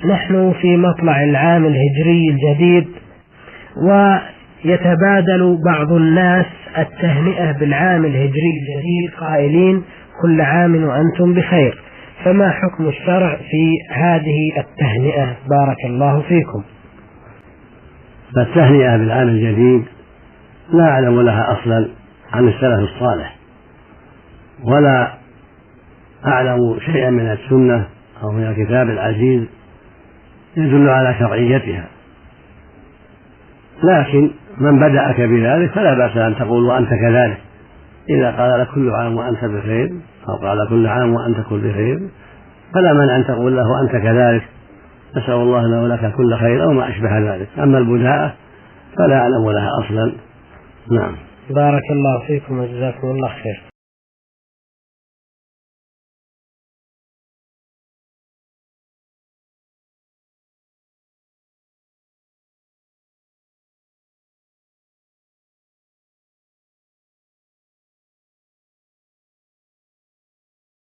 نحن في مطلع العام الهجري الجديد، ويتبادل بعض الناس التهنئة بالعام الهجري الجديد قائلين كل عام وأنتم بخير، فما حكم الشرع في هذه التهنئة؟ بارك الله فيكم. فالتهنئة بالعام الجديد لا أعلم لها أصلا عن السلف الصالح، ولا أعلم شيئا من السنة أو من الكتاب العزيز يدل على شرعيتها، لكن من بدأك بذلك فلا بأس أن تقول وأنت كذلك، إذا قال لك كل عام وأنت بخير أو قال كل عام وأنت كل بخير فلا مانع أن تقول له وأنت كذلك، نسأل الله له ولك كل خير أو ما أشبه ذلك. أما البداءة فلا أعلم لها أصلا. نعم. بارك الله فيكم وجزاكم الله خير.